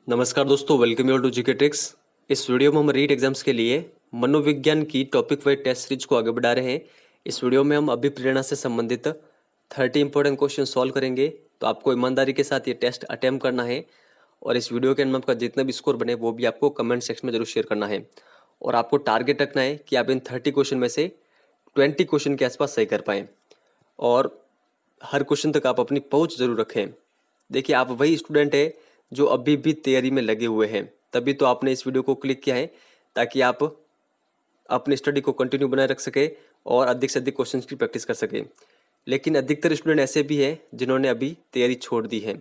नमस्कार दोस्तों, welcome you to GK tricks. इस वीडियो में हम रीट एग्जाम्स के लिए मनोविज्ञान की टॉपिक वाइज टेस्ट सीरीज को आगे बढ़ा रहे हैं। इस वीडियो में हम अभिप्रेरणा से संबंधित 30 इंपॉर्टेंट क्वेश्चन सॉल्व करेंगे। तो आपको ईमानदारी के साथ ये टेस्ट अटेम्प्ट करना है और इस वीडियो के अंदर आपका जितना भी स्कोर बने वो भी आपको कमेंट सेक्शन में जरूर शेयर करना है। और आपको टारगेट रखना है कि आप इन 30 क्वेश्चन में से 20 क्वेश्चन के आसपास सही कर पाएँ और हर क्वेश्चन तक आप अपनी पहुंच जरूर रखें। देखिए, आप वही स्टूडेंट है जो अभी भी तैयारी में लगे हुए हैं, तभी तो आपने इस वीडियो को क्लिक किया है ताकि आप अपनी स्टडी को कंटिन्यू बनाए रख सके और अधिक से अधिक क्वेश्चंस की प्रैक्टिस कर सके। लेकिन अधिकतर स्टूडेंट ऐसे भी हैं जिन्होंने अभी तैयारी छोड़ दी है,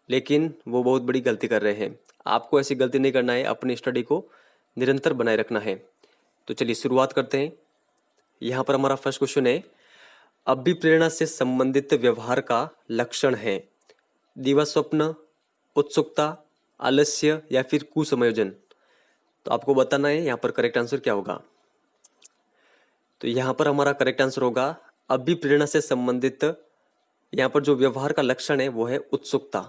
लेकिन वो बहुत बड़ी गलती कर रहे हैं। आपको ऐसी गलती नहीं करना है, अपनी स्टडी को निरंतर बनाए रखना है। तो चलिए शुरुआत करते हैं। यहाँ पर हमारा फर्स्ट क्वेश्चन है, अभिप्रेरणा से संबंधित व्यवहार का लक्षण है दिवास्वप्न, उत्सुकता, आलस्य या फिर कुसंयोजन। तो आपको बताना है यहाँ पर करेक्ट आंसर क्या होगा। तो यहाँ पर हमारा करेक्ट आंसर होगा अभिप्रेरणा से संबंधित यहाँ पर जो व्यवहार का लक्षण है वो है उत्सुकता।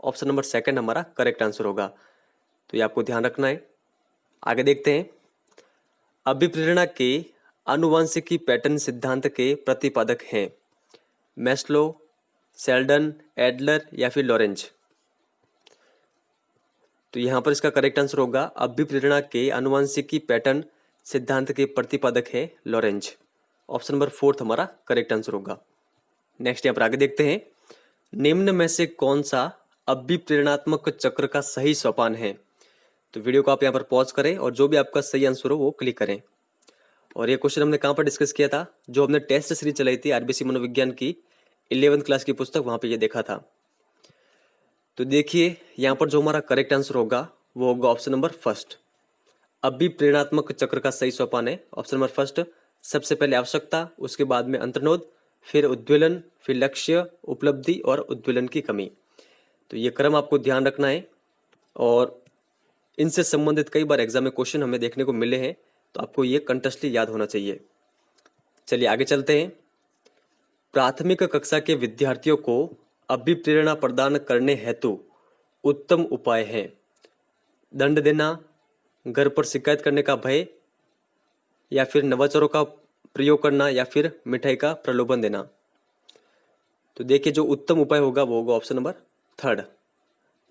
ऑप्शन नंबर सेकंड हमारा करेक्ट आंसर होगा। तो ये आपको ध्यान रखना है। आगे देखते हैं, अभिप्रेरणा के आनुवंशिकी पैटर्न सिद्धांत के प्रतिपादक हैं मैस्लो, सेल्डन, एडलर या फिर लॉरेंज। तो यहाँ पर इसका करेक्ट आंसर होगा अभिप्रेरणा के आनुवंशिकी पैटर्न सिद्धांत के प्रतिपादक है लॉरेंज। ऑप्शन नंबर फोर्थ हमारा करेक्ट आंसर होगा। नेक्स्ट यहाँ पर आगे देखते हैं, निम्न में से कौन सा अभिप्रेरणात्मक चक्र का सही सोपान है। तो वीडियो को आप यहाँ पर पॉज करें और जो भी आपका सही आंसर हो वो क्लिक करें। और ये क्वेश्चन हमने कहाँ पर डिस्कस किया था, जो हमने टेस्ट सीरीज चलाई थी आरबीसी मनोविज्ञान की 11th क्लास की पुस्तक, वहां पे ये देखा था। तो देखिए यहाँ पर जो हमारा करेक्ट आंसर होगा वो होगा ऑप्शन नंबर फर्स्ट। अभिप्रेरणात्मक चक्र का सही सोपान है ऑप्शन नंबर फर्स्ट। सबसे पहले आवश्यकता, उसके बाद में अंतर्नोद, फिर उद्वेलन, फिर लक्ष्य, उपलब्धि और उद्वेलन की कमी। तो ये क्रम आपको ध्यान रखना है और इनसे संबंधित कई बार एग्जाम में क्वेश्चन हमें देखने को मिले हैं, तो आपको ये कंटेस्टली याद होना चाहिए। चलिए आगे चलते हैं। प्राथमिक कक्षा के विद्यार्थियों को अभिप्रेरणा प्रदान करने हेतु उत्तम उपाय है दंड देना, घर पर शिकायत करने का भय, या फिर नवाचारों का प्रयोग करना, या फिर मिठाई का प्रलोभन देना। तो देखिए जो उत्तम उपाय होगा वो होगा ऑप्शन नंबर थर्ड,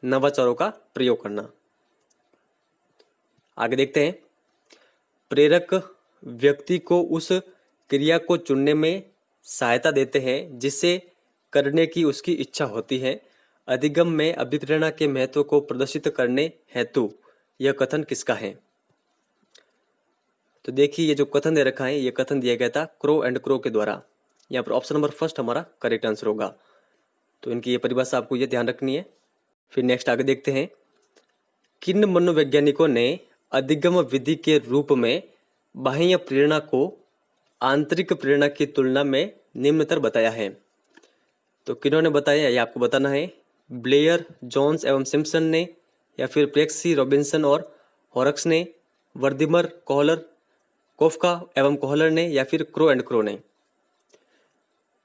नवाचारों का प्रयोग करना। आगे देखते हैं, प्रेरक व्यक्ति को उस क्रिया को चुनने में सहायता देते हैं जिसे करने की उसकी इच्छा होती है। अधिगम में अभिप्रेरणा के महत्व को प्रदर्शित करने हेतु यह कथन किसका है। तो देखिए ये जो कथन दे रखा है ये कथन दिया गया था क्रो एंड क्रो के द्वारा। यहाँ पर ऑप्शन नंबर फर्स्ट हमारा करेक्ट आंसर होगा। तो इनकी ये परिभाषा आपको ये ध्यान रखनी है। फिर नेक्स्ट आगे देखते हैं, किन मनोवैज्ञानिकों ने अधिगम विधि के रूप में बाह्य प्रेरणा को आंतरिक प्रेरणा की तुलना में निम्नतर बताया है। तो किन्होंने बताया ये आपको बताना है, ब्लेयर, जोन्स एवं सिम्पसन ने, या फिर प्रेक्सी, रॉबिन्सन और हॉरक्स ने, वर्दिमर, कोहलर, कोफका एवं कोहलर ने, या फिर क्रो एंड क्रो ने।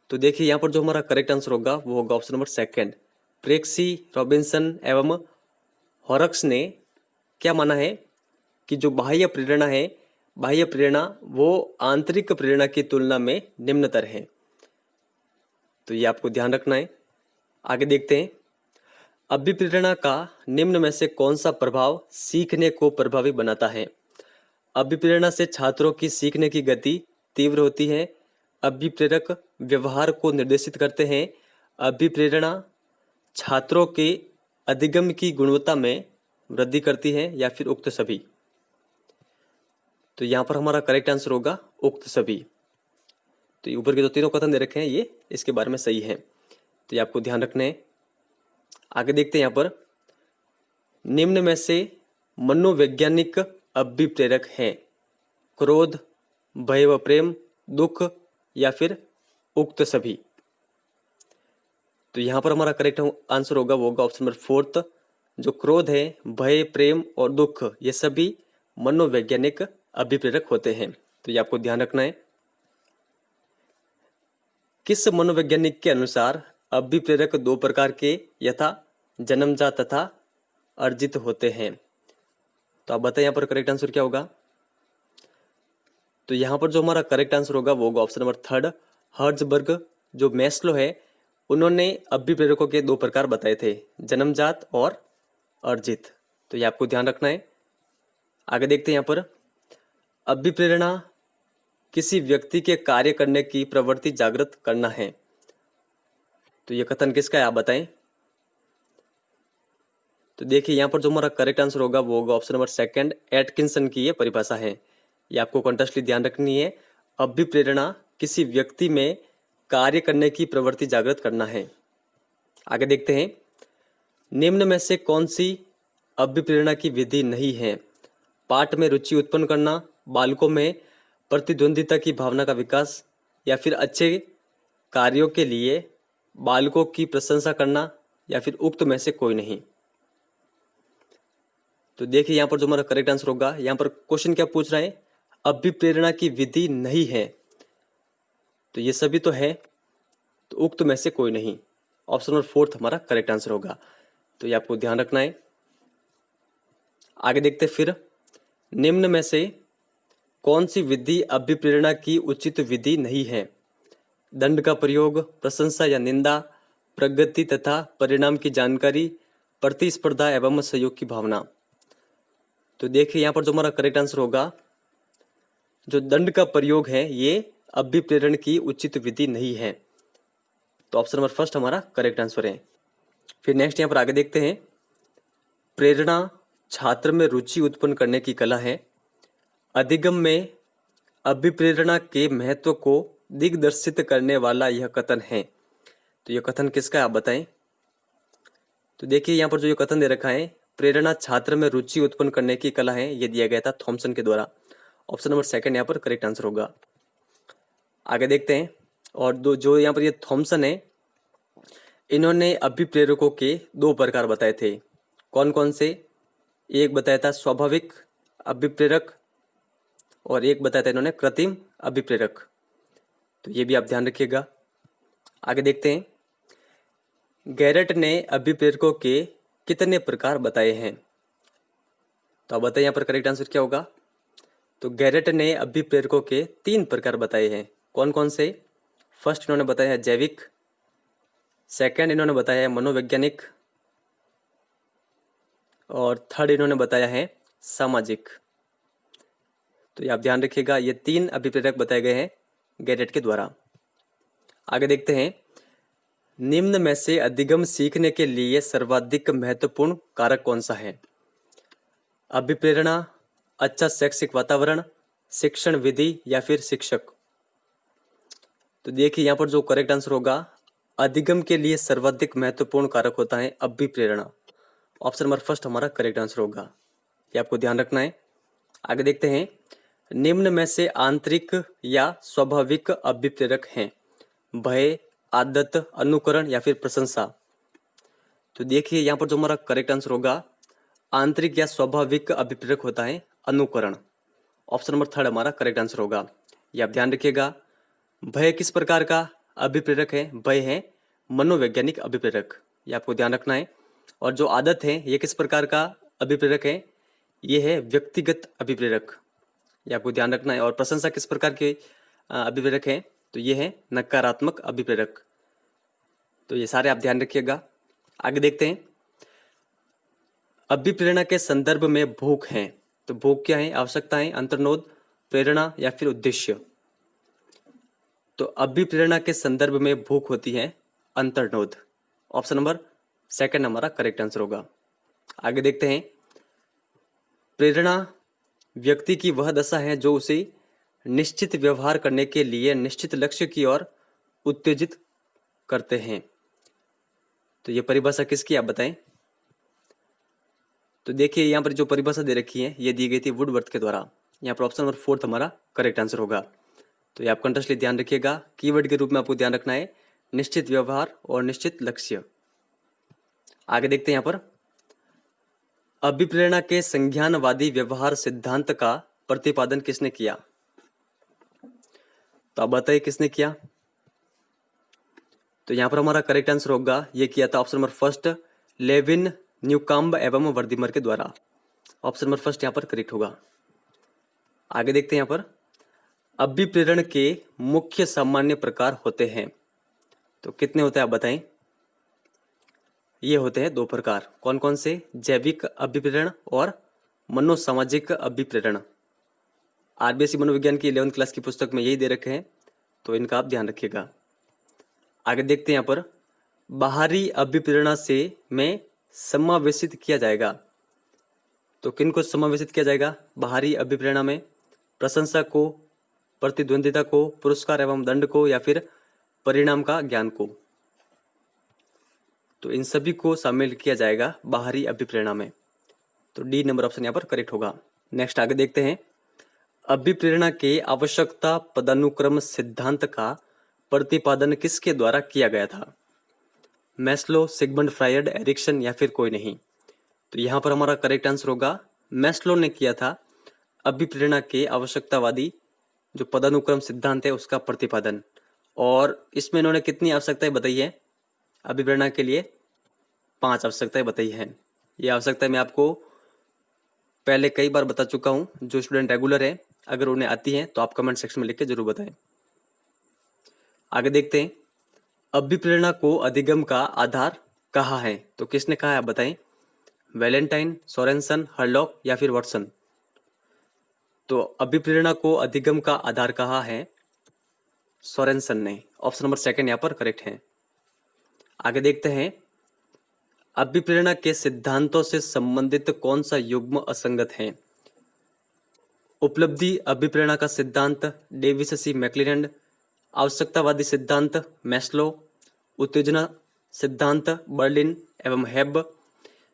तो देखिए यहाँ पर जो हमारा करेक्ट आंसर होगा वो होगा ऑप्शन नंबर सेकंड, प्रेक्सी, रॉबिन्सन एवं हॉरक्स ने क्या माना है कि जो बाह्य प्रेरणा है, बाह्य प्रेरणा वो आंतरिक प्रेरणा की तुलना में निम्नतर है। तो ये आपको ध्यान रखना है। आगे देखते हैं, अभिप्रेरणा का निम्न में से कौन सा प्रभाव सीखने को प्रभावी बनाता है। अभिप्रेरणा से छात्रों की सीखने की गति तीव्र होती है। अभिप्रेरक व्यवहार को निर्देशित करते हैं। अभिप्रेरणा छात्रों के अधिगम की गुणवत्ता में वृद्धि करती है, या फिर उक्त सभी। तो यहाँ पर हमारा करेक्ट आंसर होगा उक्त सभी। तो ये ऊपर के जो तीनों कथन दे रखे हैं ये इसके बारे में सही है, तो ये आपको ध्यान रखना है। आगे देखते हैं यहाँ पर, निम्न में से मनोवैज्ञानिक अभिप्रेरक हैं क्रोध, भय व प्रेम, दुख, या फिर उक्त सभी। तो यहाँ पर हमारा करेक्ट आंसर होगा वो होगा ऑप्शन नंबर फोर्थ, जो क्रोध है, भय, प्रेम और दुख ये सभी मनोवैज्ञानिक अभिप्रेरक होते हैं। तो ये आपको ध्यान रखना है। किस मनोवैज्ञानिक के अनुसार अभिप्रेरक दो प्रकार के यथा जन्मजात तथा अर्जित होते हैं। तो आप बताइए यहाँ पर करेक्ट आंसर क्या होगा। तो यहाँ पर जो हमारा करेक्ट आंसर होगा वो होगा ऑप्शन नंबर थर्ड, हर्ट्जबर्ग। जो मैस्लो है उन्होंने अभिप्रेरकों के दो प्रकार बताए थे, जन्मजात और अर्जित। तो ये आपको ध्यान रखना है। आगे देखते हैं यहाँ पर, अभिप्रेरणा किसी व्यक्ति के कार्य करने की प्रवृत्ति जागृत करना है। तो ये कथन किसका है आप बताएं। तो देखिए यहाँ पर जो हमारा करेक्ट आंसर होगा वो होगा ऑप्शन नंबर सेकंड, एटकिंसन की ये परिभाषा है। ये आपको कंटेक्स्टली ध्यान रखनी है। अभिप्रेरणा किसी व्यक्ति में कार्य करने की प्रवृत्ति जागृत करना है। आगे देखते हैं, निम्न में से कौन सी अभिप्रेरणा की विधि नहीं है। पाठ में रुचि उत्पन्न करना, बालकों में प्रतिद्वंदिता की भावना का विकास, या फिर अच्छे कार्यों के लिए बालकों की प्रशंसा करना, या फिर उक्त में से कोई नहीं। तो देखिए यहाँ पर जो हमारा करेक्ट आंसर होगा, यहाँ पर क्वेश्चन क्या पूछ रहे हैं, अभिप्रेरणा की विधि नहीं है। तो ये सभी तो है, तो उक्त में से कोई नहीं। ऑप्शन नंबर फोर्थ हमारा करेक्ट आंसर होगा। तो ये आपको ध्यान रखना है। आगे देखते फिर, निम्न में से कौन सी विधि अभिप्रेरणा की उचित विधि नहीं है। दंड का प्रयोग, प्रशंसा या निंदा, प्रगति तथा परिणाम की जानकारी, प्रतिस्पर्धा एवं सहयोग की भावना। तो देखिए यहाँ पर जो हमारा करेक्ट आंसर होगा, जो दंड का प्रयोग है ये अभिप्रेरण की उचित विधि नहीं है। तो ऑप्शन नंबर फर्स्ट हमारा करेक्ट आंसर है। फिर नेक्स्ट यहाँ पर आगे देखते हैं, प्रेरणा छात्र में रुचि उत्पन्न करने की कला है। अधिगम में अभिप्रेरणा के महत्व को दिग्दर्शित करने वाला यह कथन है। तो यह कथन किसका है आप बताएं। तो देखिए यहाँ पर जो ये कथन दे रखा है, प्रेरणा छात्र में रुचि उत्पन्न करने की कला है, ये दिया गया था थॉमसन के द्वारा। ऑप्शन नंबर सेकंड यहाँ पर करेक्ट आंसर होगा। आगे देखते हैं, और दो जो यहाँ पर ये थॉमसन है, इन्होंने अभिप्रेरकों के दो प्रकार बताए थे। कौन कौन से, एक बताया था स्वाभाविक अभिप्रेरक और एक बताया था इन्होंने कृत्रिम अभिप्रेरक। तो ये भी आप ध्यान रखिएगा। आगे देखते हैं, गैरेट ने अभिप्रेरकों के कितने प्रकार बताए हैं। तो आप बताइए यहाँ पर करेक्ट आंसर क्या होगा। तो गैरेट ने अभिप्रेरकों के 3 प्रकार बताए हैं। कौन कौन से, फर्स्ट इन्होंने बताया है जैविक, सेकंड इन्होंने बताया है मनोवैज्ञानिक, और थर्ड इन्होंने बताया है सामाजिक। तो ये आप ध्यान रखिएगा, ये 3 अभिप्रेरक बताए गए हैं गैरेट के द्वारा। आगे देखते हैं, निम्न में से अधिगम सीखने के लिए सर्वाधिक महत्वपूर्ण कारक कौन सा है। अभिप्रेरणा, अच्छा शैक्षिक वातावरण, शिक्षण विधि, या फिर शिक्षक। तो देखिए यहाँ पर जो करेक्ट आंसर होगा, अधिगम के लिए सर्वाधिक महत्वपूर्ण कारक होता है अभिप्रेरणा। ऑप्शन नंबर फर्स्ट हमारा करेक्ट आंसर होगा, ये आपको ध्यान रखना है। आगे देखते हैं, निम्न में से आंतरिक या स्वाभाविक अभिप्रेरक हैं। भय, आदत, अनुकरण, या फिर प्रशंसा। तो देखिए यहाँ पर जो हमारा करेक्ट आंसर होगा, आंतरिक या स्वाभाविक अभिप्रेरक होता है अनुकरण। ऑप्शन नंबर थर्ड हमारा करेक्ट आंसर होगा, ये आप ध्यान रखिएगा। भय किस प्रकार का अभिप्रेरक है, भय है मनोवैज्ञानिक अभिप्रेरक, ये आपको ध्यान रखना है। और जो आदत है ये किस प्रकार का अभिप्रेरक है, ये है व्यक्तिगत अभिप्रेरक, ये आपको ध्यान रखना है। और प्रशंसा किस प्रकार के अभिप्रेरक है, तो ये है नकारात्मक अभिप्रेरक। तो ये सारे आप ध्यान रखिएगा। आगे देखते हैं, अभिप्रेरणा के संदर्भ में भूख है। तो भूख क्या है, आवश्यकताएं, अंतर्नोद, प्रेरणा, या फिर उद्देश्य। तो अभिप्रेरणा के संदर्भ में भूख होती है अंतर्नोद। ऑप्शन नंबर सेकंड हमारा करेक्ट आंसर होगा। आगे देखते हैं, प्रेरणा व्यक्ति की वह दशा है जो उसे निश्चित व्यवहार करने के लिए निश्चित लक्ष्य की ओर उत्तेजित करते हैं। तो ये परिभाषा किसकी आप बताएं। तो देखिए यहाँ पर जो परिभाषा दे रखी है ये दी गई थी वुडवर्थ के द्वारा। यहाँ पर ऑप्शन नंबर फोर्थ हमारा करेक्ट आंसर होगा। तो ये आप कंटेक्स्टली ध्यान रखिएगा, कीवर्ड के रूप में आपको ध्यान रखना है निश्चित व्यवहार और निश्चित लक्ष्य। आगे देखते हैं, यहाँ पर अभिप्रेरणा के संज्ञानवादी व्यवहार सिद्धांत का प्रतिपादन किसने किया। तो आप बताइए किसने किया। तो यहाँ पर हमारा करेक्ट आंसर होगा, ये किया था ऑप्शन नंबर फर्स्ट लेविन न्यूकाम्ब एवं वर्धीमर के द्वारा। ऑप्शन नंबर फर्स्ट यहाँ पर करेक्ट होगा। आगे देखते हैं यहाँ पर अभिप्रेरण के मुख्य सामान्य प्रकार होते हैं। तो कितने होते हैं आप बताएं। ये होते हैं 2 प्रकार। कौन कौन से? जैविक अभिप्रेरण और मनोसामाजिक अभिप्रेरण। आरबीएसई मनोविज्ञान की 11वीं क्लास की पुस्तक में यही दे रखे हैं, तो इनका आप ध्यान रखिएगा। आगे देखते हैं यहाँ पर बाहरी अभिप्रेरणा से में समावेशित किया जाएगा। तो किन को समावेशित किया जाएगा बाहरी अभिप्रेरणा में? प्रशंसा को, प्रतिद्वंदिता को, पुरस्कार एवं दंड को, या फिर परिणाम का ज्ञान को। तो इन सभी को शामिल किया जाएगा बाहरी अभिप्रेरणा में। तो डी नंबर ऑप्शन यहाँ पर करेक्ट होगा। नेक्स्ट आगे देखते हैं अभिप्रेरणा के आवश्यकता पदानुक्रम सिद्धांत का प्रतिपादन किसके द्वारा किया गया था? मैस्लो, सिगमंड फ्रायड, एरिक्सन, या फिर कोई नहीं। तो यहाँ पर हमारा करेक्ट आंसर होगा मैस्लो ने किया था अभिप्रेरणा के आवश्यकतावादी जो पदानुक्रम सिद्धांत है उसका प्रतिपादन। और इसमें इन्होंने कितनी आवश्यकताएं बताई है अभिप्रेरणा के लिए? 5 आवश्यकताएं बताई हैं। ये आवश्यकताएं मैं आपको पहले कई बार बता चुका हूं। जो स्टूडेंट रेगुलर है अगर उन्हें आती हैं तो आप कमेंट सेक्शन में लिख के जरूर बताएं। आगे देखते हैं अभिप्रेरणा को अधिगम का आधार कहा है? तो किसने कहा है आप बताएं। वैलेंटाइन, सोरेनसन, हर्लॉक, या फिर वाटसन। तो अभिप्रेरणा को अधिगम का आधार कहा है सोरेनसन ने। ऑप्शन नंबर सेकंड यहाँ पर करेक्ट है। आगे देखते हैं अभिप्रेरणा के सिद्धांतों से संबंधित कौन सा युग्म असंगत है? उपलब्धि अभिप्रेरणा का सिद्धांत डेविस सी मैक्लिनैंड, आवश्यकतावादी सिद्धांत मैस्लो, उत्तेजना सिद्धांत बर्लिन एवं हेब,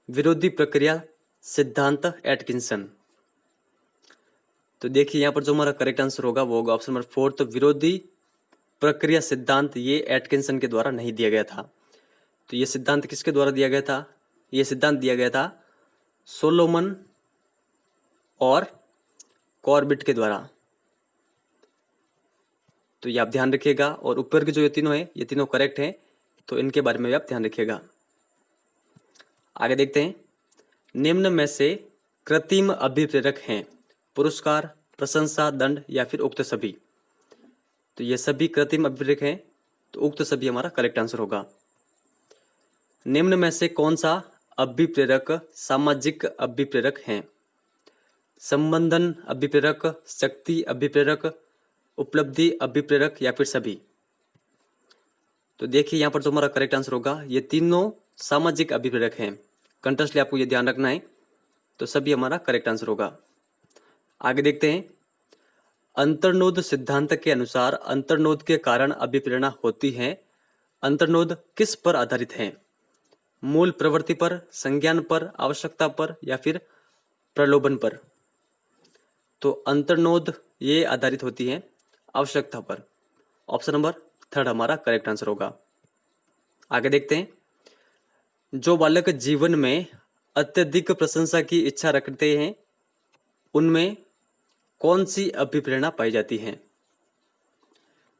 विरोधी प्रक्रिया सिद्धांत एटकिंसन। तो देखिए यहाँ पर जो हमारा करेक्ट आंसर होगा वो होगा ऑप्शन नंबर 4। तो विरोधी प्रक्रिया सिद्धांत ये एटकिंसन के द्वारा नहीं दिया गया था। तो ये सिद्धांत किसके द्वारा दिया गया था? ये सिद्धांत दिया गया था सोलोमन और कॉर्बिट के द्वारा। तो ये आप ध्यान रखिएगा। और ऊपर के जो ये तीनों हैं ये तीनों करेक्ट हैं, तो इनके बारे में भी आप ध्यान रखिएगा। आगे देखते हैं निम्न में से कृत्रिम अभिप्रेरक हैं पुरस्कार, प्रशंसा, दंड, या फिर उक्त सभी। तो ये सभी कृत्रिम अभिप्रेरक हैं, तो उक्त सभी हमारा करेक्ट आंसर होगा। निम्न में से कौन सा अभिप्रेरक सामाजिक अभिप्रेरक हैं? संबंधन अभिप्रेरक, शक्ति अभिप्रेरक, उपलब्धि अभिप्रेरक, या फिर सभी। तो देखिए यहाँ पर जो हमारा करेक्ट आंसर होगा ये तीनों सामाजिक अभिप्रेरक हैं। कंटेस्टली आपको ये ध्यान रखना है। तो सभी हमारा करेक्ट आंसर होगा। आगे देखते हैं अंतर्नोद सिद्धांत के अनुसार अंतर्नोद के कारण अभिप्रेरणा होती है। अंतर्नोद किस पर आधारित है? मूल प्रवृत्ति पर, संज्ञान पर, आवश्यकता पर, या फिर प्रलोभन पर। तो अंतर्नोद ये आधारित होती है आवश्यकता पर। ऑप्शन नंबर 3 हमारा करेक्ट आंसर होगा। आगे देखते हैं जो बालक जीवन में अत्यधिक प्रशंसा की इच्छा रखते हैं उनमें कौन सी अभिप्रेरणा पाई जाती है?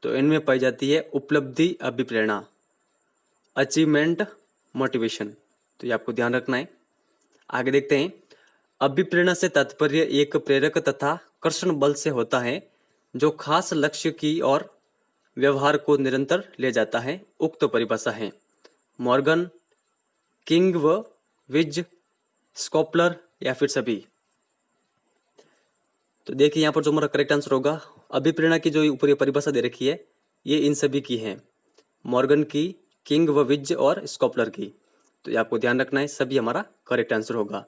तो इनमें पाई जाती है उपलब्धि अभिप्रेरणा, अचीवमेंट मोटिवेशन। तो ये आपको ध्यान रखना है। आगे देखते हैं अभिप्रेरणा से तात्पर्य एक प्रेरक तथा कर्षण बल से होता है जो खास लक्ष्य की और व्यवहार को निरंतर ले जाता है। उक्त परिभाषा है मॉर्गन, किंग व विज, स्कोपलर, या फिर सभी। तो देखिए यहाँ पर जो हमारा करेक्ट आंसर होगा अभिप्रेरणा की जो ऊपर परिभाषा दे रखी है ये इन सभी की है, मॉर्गन की, किंग व विज और स्कोपलर की। तो ये आपको ध्यान रखना है, सभी हमारा करेक्ट आंसर होगा।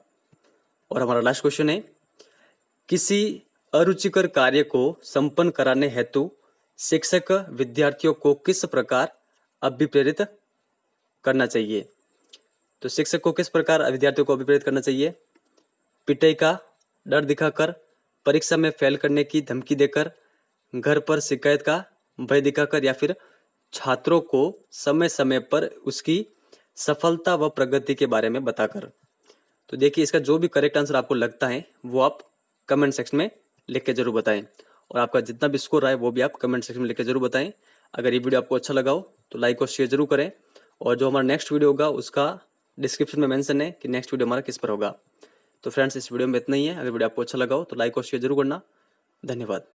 और हमारा लास्ट क्वेश्चन है किसी अरुचिकर कार्य को संपन्न कराने हेतु शिक्षक विद्यार्थियों को किस प्रकार अभिप्रेरित करना चाहिए? तो शिक्षक को किस प्रकार विद्यार्थियों को अभिप्रेरित करना चाहिए? पिटाई का डर दिखाकर, परीक्षा में फेल करने की धमकी देकर, घर पर शिकायत का भय दिखाकर, या फिर छात्रों को समय समय पर उसकी सफलता व प्रगति के बारे में बताकर। तो देखिए इसका जो भी करेक्ट आंसर आपको लगता है वो आप कमेंट सेक्शन में लिख के जरूर बताएं। और आपका जितना भी स्कोर आए वो भी आप कमेंट सेक्शन में लिख के जरूर बताएं। अगर ये वीडियो आपको अच्छा लगा हो तो लाइक और शेयर जरूर करें। और जो हमारा नेक्स्ट वीडियो होगा उसका डिस्क्रिप्शन में मेंशन है कि नेक्स्ट वीडियो हमारा किस पर होगा। तो फ्रेंड्स इस वीडियो में इतना ही है। अगर वीडियो आपको अच्छा लगा हो तो लाइक और शेयर जरूर करना। धन्यवाद।